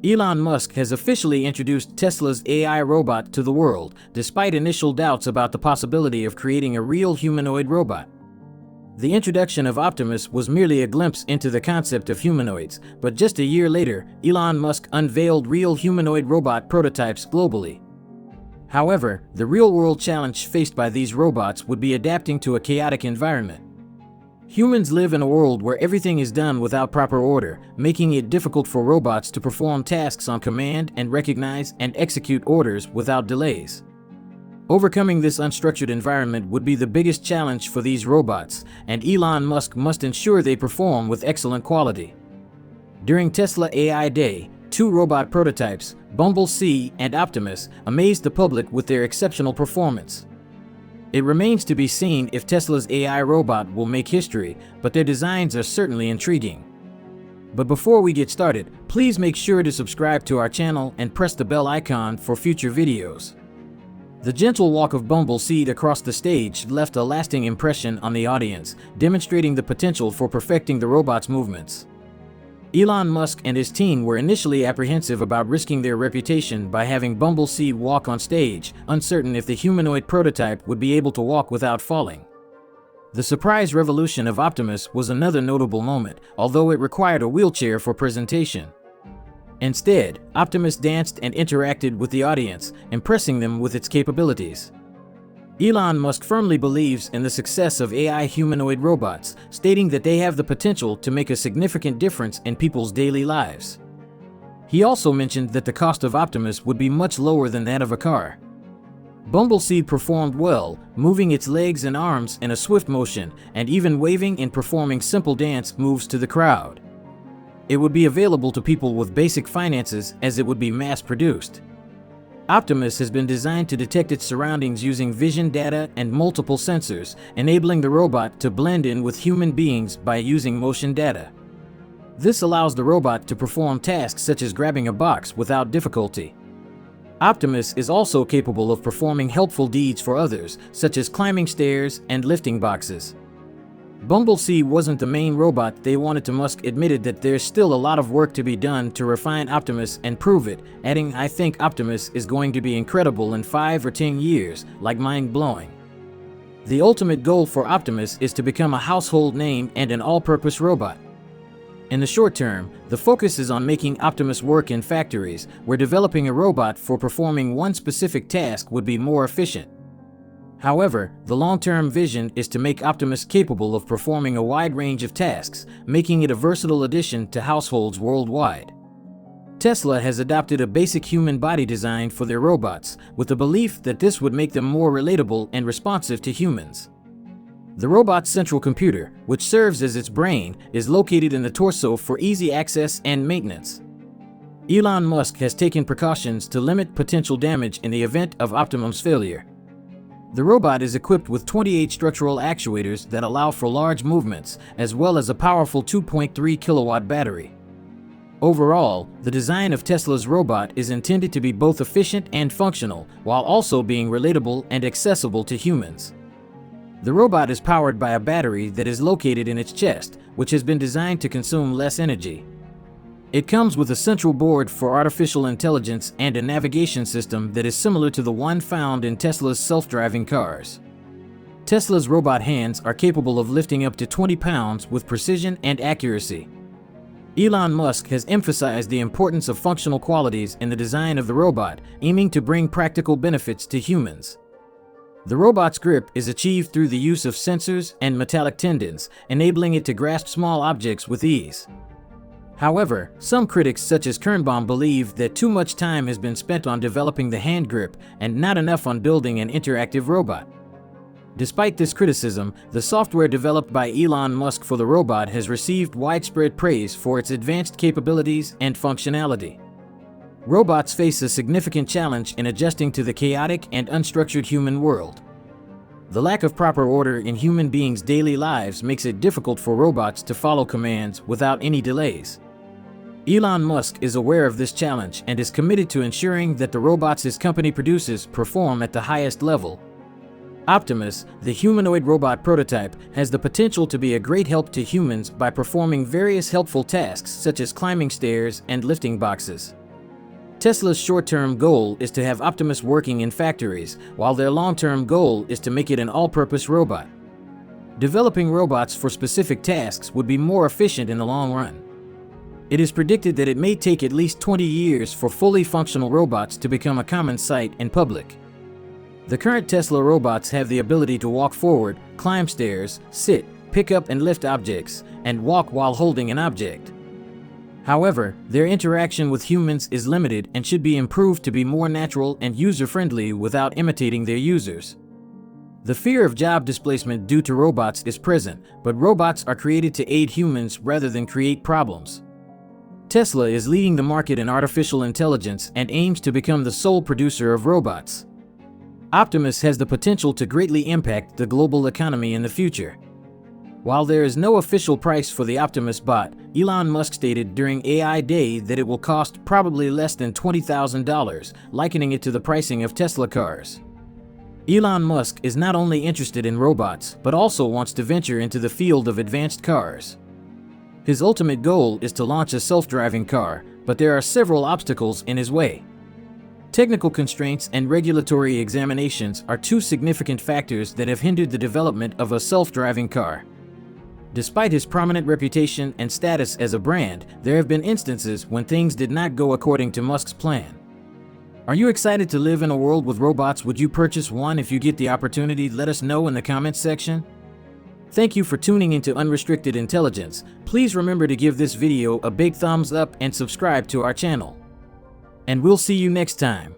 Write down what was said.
Elon Musk has officially introduced Tesla's AI robot to the world, despite initial doubts about the possibility of creating a real humanoid robot. The introduction of Optimus was merely a glimpse into the concept of humanoids, but just a year later, Elon Musk unveiled real humanoid robot prototypes globally. However, the real-world challenge faced by these robots would be adapting to a chaotic environment. Humans live in a world where everything is done without proper order, making it difficult for robots to perform tasks on command and recognize and execute orders without delays. Overcoming this unstructured environment would be the biggest challenge for these robots, and Elon Musk must ensure they perform with excellent quality. During Tesla AI Day, two robot prototypes, Bumblebee and Optimus, amazed the public with their exceptional performance. It remains to be seen if Tesla's AI robot will make history, but their designs are certainly intriguing. But before we get started, please make sure to subscribe to our channel and press the bell icon for future videos. The gentle walk of Bumblebee across the stage left a lasting impression on the audience, demonstrating the potential for perfecting the robot's movements. Elon Musk and his team were initially apprehensive about risking their reputation by having Bumblebee walk on stage, uncertain if the humanoid prototype would be able to walk without falling. The surprise revolution of Optimus was another notable moment, although it required a wheelchair for presentation. Instead, Optimus danced and interacted with the audience, impressing them with its capabilities. Elon Musk firmly believes in the success of AI humanoid robots, stating that they have the potential to make a significant difference in people's daily lives. He also mentioned that the cost of Optimus would be much lower than that of a car. Bumblebee performed well, moving its legs and arms in a swift motion, and even waving and performing simple dance moves to the crowd. It would be available to people with basic finances, as it would be mass-produced. Optimus has been designed to detect its surroundings using vision data and multiple sensors, enabling the robot to blend in with human beings by using motion data. This allows the robot to perform tasks such as grabbing a box without difficulty. Optimus is also capable of performing helpful deeds for others, such as climbing stairs and lifting boxes. Bumblebee wasn't the main robot they wanted. Musk admitted that there's still a lot of work to be done to refine Optimus and prove it, adding, "I think Optimus is going to be incredible in 5 or 10 years, like mind-blowing." The ultimate goal for Optimus is to become a household name and an all-purpose robot. In the short term, the focus is on making Optimus work in factories, where developing a robot for performing one specific task would be more efficient. However, the long-term vision is to make Optimus capable of performing a wide range of tasks, making it a versatile addition to households worldwide. Tesla has adopted a basic human body design for their robots, with the belief that this would make them more relatable and responsive to humans. The robot's central computer, which serves as its brain, is located in the torso for easy access and maintenance. Elon Musk has taken precautions to limit potential damage in the event of Optimus's failure. The robot is equipped with 28 structural actuators that allow for large movements, as well as a powerful 2.3 kilowatt battery. Overall, the design of Tesla's robot is intended to be both efficient and functional, while also being relatable and accessible to humans. The robot is powered by a battery that is located in its chest, which has been designed to consume less energy. It comes with a central board for artificial intelligence and a navigation system that is similar to the one found in Tesla's self-driving cars. Tesla's robot hands are capable of lifting up to 20 pounds with precision and accuracy. Elon Musk has emphasized the importance of functional qualities in the design of the robot, aiming to bring practical benefits to humans. The robot's grip is achieved through the use of sensors and metallic tendons, enabling it to grasp small objects with ease. However, some critics such as Kernbaum believe that too much time has been spent on developing the hand grip and not enough on building an interactive robot. Despite this criticism, the software developed by Elon Musk for the robot has received widespread praise for its advanced capabilities and functionality. Robots face a significant challenge in adjusting to the chaotic and unstructured human world. The lack of proper order in human beings' daily lives makes it difficult for robots to follow commands without any delays. Elon Musk is aware of this challenge and is committed to ensuring that the robots his company produces perform at the highest level. Optimus, the humanoid robot prototype, has the potential to be a great help to humans by performing various helpful tasks such as climbing stairs and lifting boxes. Tesla's short-term goal is to have Optimus working in factories, while their long-term goal is to make it an all-purpose robot. Developing robots for specific tasks would be more efficient in the long run. It is predicted that it may take at least 20 years for fully functional robots to become a common sight in public. The current Tesla robots have the ability to walk forward, climb stairs, sit, pick up and lift objects, and walk while holding an object. However, their interaction with humans is limited and should be improved to be more natural and user-friendly without imitating their users. The fear of job displacement due to robots is present, but robots are created to aid humans rather than create problems. Tesla is leading the market in artificial intelligence and aims to become the sole producer of robots. Optimus has the potential to greatly impact the global economy in the future. While there is no official price for the Optimus bot, Elon Musk stated during AI Day that it will cost probably less than $20,000, likening it to the pricing of Tesla cars. Elon Musk is not only interested in robots, but also wants to venture into the field of advanced cars. His ultimate goal is to launch a self-driving car, but there are several obstacles in his way. Technical constraints and regulatory examinations are two significant factors that have hindered the development of a self-driving car. Despite his prominent reputation and status as a brand, there have been instances when things did not go according to Musk's plan. Are you excited to live in a world with robots? Would you purchase one if you get the opportunity? Let us know in the comments section. Thank you for tuning into Unrestricted Intelligence. Please remember to give this video a big thumbs up and subscribe to our channel. And we'll see you next time.